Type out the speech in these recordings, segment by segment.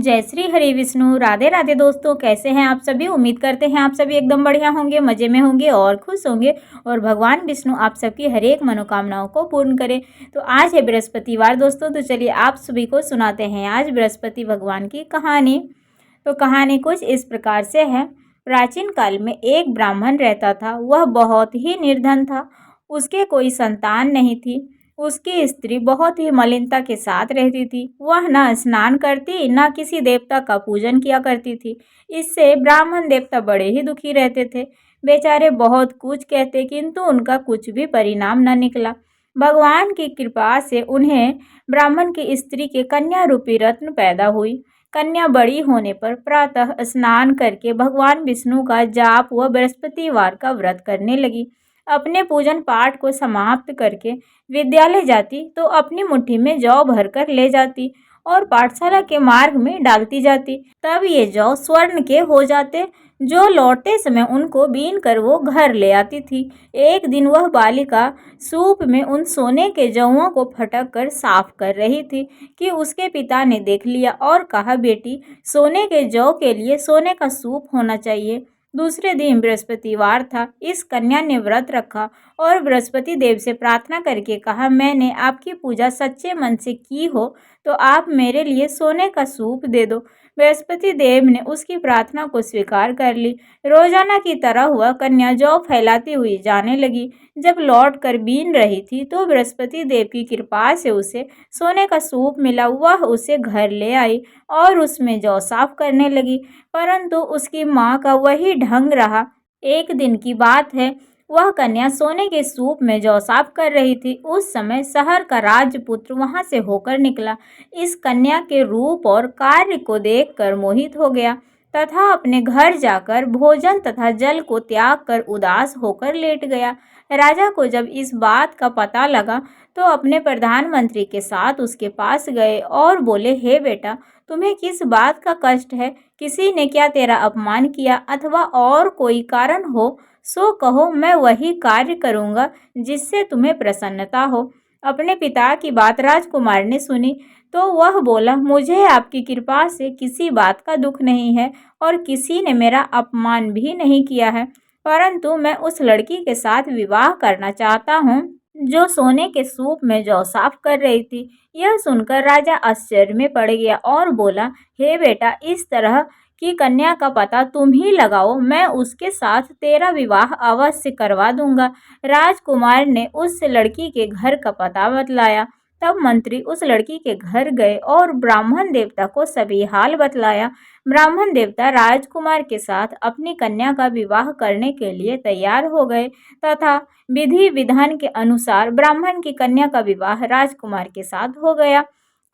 जय श्री हरि विष्णु। राधे राधे दोस्तों, कैसे हैं आप सभी। उम्मीद करते हैं आप सभी एकदम बढ़िया होंगे, मज़े में होंगे और खुश होंगे और भगवान विष्णु आप सबकी हर एक मनोकामनाओं को पूर्ण करें। तो आज है बृहस्पतिवार दोस्तों, तो चलिए आप सभी को सुनाते हैं आज बृहस्पति भगवान की कहानी। तो कहानी कुछ इस प्रकार से है। प्राचीन काल में एक ब्राह्मण रहता था। वह बहुत ही निर्धन था। उसके कोई संतान नहीं थी। उसकी स्त्री बहुत ही मलिनता के साथ रहती थी। वह न स्नान करती, न किसी देवता का पूजन किया करती थी। इससे ब्राह्मण देवता बड़े ही दुखी रहते थे। बेचारे बहुत कुछ कहते, किंतु उनका कुछ भी परिणाम न निकला। भगवान की कृपा से उन्हें ब्राह्मण की स्त्री के कन्या रूपी रत्न पैदा हुई। कन्या बड़ी होने पर प्रातः स्नान करके भगवान विष्णु का जाप व बृहस्पतिवार का व्रत करने लगी। अपने पूजन पाठ को समाप्त करके विद्यालय जाती तो अपनी मुट्ठी में जौ भरकर ले जाती और पाठशाला के मार्ग में डालती जाती। तब ये जौ स्वर्ण के हो जाते, जो लौटते समय उनको बीन कर वो घर ले आती थी। एक दिन वह बालिका सूप में उन सोने के जौओं को फटक कर साफ कर रही थी कि उसके पिता ने देख लिया और कहा, बेटी, सोने के जौ के लिए सोने का सूप होना चाहिए। दूसरे दिन बृहस्पतिवार था। इस कन्या ने व्रत रखा और बृहस्पति देव से प्रार्थना करके कहा, मैंने आपकी पूजा सच्चे मन से की हो तो आप मेरे लिए सोने का सूप दे दो। बृहस्पति देव ने उसकी प्रार्थना को स्वीकार कर ली। रोजाना की तरह वह कन्या जौ फैलाती हुई जाने लगी। जब लौट कर बीन रही थी तो बृहस्पति देव की कृपा से उसे सोने का सूप मिला। वह उसे घर ले आई और उसमें जौ साफ करने लगी, परंतु उसकी माँ का वही ढंग रहा। एक दिन की बात है, वह कन्या सोने के सूप में जौ साफ कर रही थी। उस समय शहर का राजपुत्र वहां से होकर निकला। इस कन्या के रूप और कार्य को देखकर मोहित हो गया तथा अपने घर जाकर भोजन तथा जल को त्याग कर उदास होकर लेट गया। राजा को जब इस बात का पता लगा तो अपने प्रधानमंत्री के साथ उसके पास गए और बोले, हे बेटा, तुम्हें किस बात का कष्ट है? किसी ने क्या तेरा अपमान किया अथवा और कोई कारण हो सो कहो, मैं वही कार्य करूँगा जिससे तुम्हें प्रसन्नता हो। अपने पिता की बात राजकुमार ने सुनी तो वह बोला, मुझे आपकी कृपा से किसी बात का दुख नहीं है और किसी ने मेरा अपमान भी नहीं किया है, परंतु मैं उस लड़की के साथ विवाह करना चाहता हूँ जो सोने के सूप में जौ साफ कर रही थी। यह सुनकर राजा आश्चर्य में पड़ गया और बोला, हे बेटा, इस तरह की कन्या का पता तुम ही लगाओ, मैं उसके साथ तेरा विवाह अवश्य करवा दूंगा। राजकुमार ने उस लड़की के घर का पता बतलाया। तब मंत्री उस लड़की के घर गए और ब्राह्मण देवता को सभी हाल बतलाया। ब्राह्मण देवता राजकुमार के साथ अपनी कन्या का विवाह करने के लिए तैयार हो गए तथा विधि विधान के अनुसार ब्राह्मण की कन्या का विवाह राजकुमार के साथ हो गया।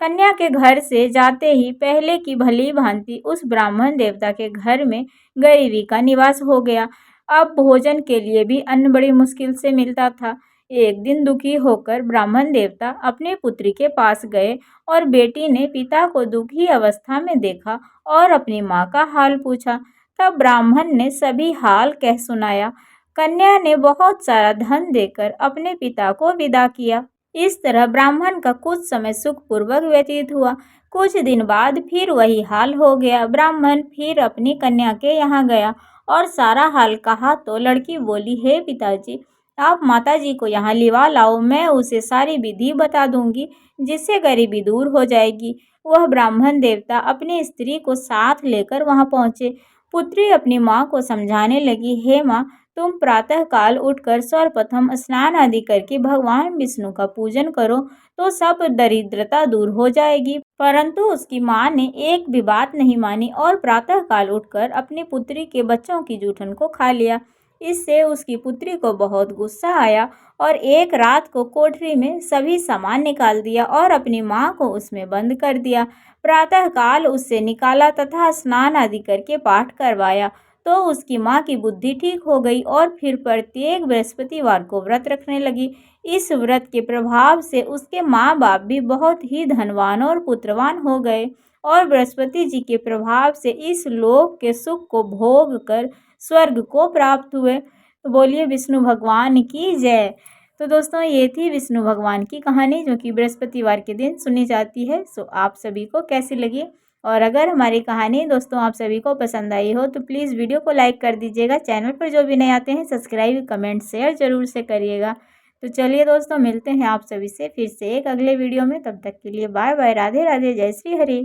कन्या के घर से जाते ही पहले की भली भांति उस ब्राह्मण देवता के घर में गरीबी का निवास हो गया। अब भोजन के लिए भी अन्न बड़ी मुश्किल से मिलता था। एक दिन दुखी होकर ब्राह्मण देवता अपने पुत्री के पास गए और बेटी ने पिता को दुखी अवस्था में देखा और अपनी माँ का हाल पूछा। तब ब्राह्मण ने सभी हाल कह सुनाया। कन्या ने बहुत सारा धन देकर अपने पिता को विदा किया। इस तरह ब्राह्मण का कुछ समय सुखपूर्वक व्यतीत हुआ। कुछ दिन बाद फिर वही हाल हो गया। ब्राह्मण फिर अपनी कन्या के यहाँ गया और सारा हाल कहा तो लड़की बोली, हे पिताजी, आप माताजी को यहाँ लिवा लाओ, मैं उसे सारी विधि बता दूंगी जिससे गरीबी दूर हो जाएगी। वह ब्राह्मण देवता अपनी स्त्री को साथ लेकर वहाँ पहुँचे। पुत्री अपनी माँ को समझाने लगी, हे माँ, तुम प्रातः काल उठकर सर्वप्रथम स्नान आदि करके भगवान विष्णु का पूजन करो तो सब दरिद्रता दूर हो जाएगी। परंतु उसकी माँ ने एक भी बात नहीं मानी और प्रातः काल उठकर अपनी पुत्री के बच्चों की जूठन को खा लिया। इससे उसकी पुत्री को बहुत गुस्सा आया और एक रात को कोठरी में सभी सामान निकाल दिया और अपनी माँ को उसमें बंद कर दिया। प्रातः काल उससे निकाला तथा स्नान आदि करके पाठ करवाया तो उसकी माँ की बुद्धि ठीक हो गई और फिर प्रत्येक बृहस्पतिवार को व्रत रखने लगी। इस व्रत के प्रभाव से उसके माँ बाप भी बहुत ही धनवान और पुत्रवान हो गए और बृहस्पति जी के प्रभाव से इस लोक के सुख को भोग कर स्वर्ग को प्राप्त हुए। तो बोलिए विष्णु भगवान की जय। तो दोस्तों, ये थी विष्णु भगवान की कहानी जो कि बृहस्पतिवार के दिन सुनी जाती है। सो आप सभी को कैसी लगी और अगर हमारी कहानी दोस्तों आप सभी को पसंद आई हो तो प्लीज़ वीडियो को लाइक कर दीजिएगा। चैनल पर जो भी नए आते हैं सब्सक्राइब, कमेंट, शेयर ज़रूर से करिएगा। तो चलिए दोस्तों, मिलते हैं आप सभी से फिर से एक अगले वीडियो में। तब तक के लिए बाय बाय, राधे राधे, जय श्री हरि।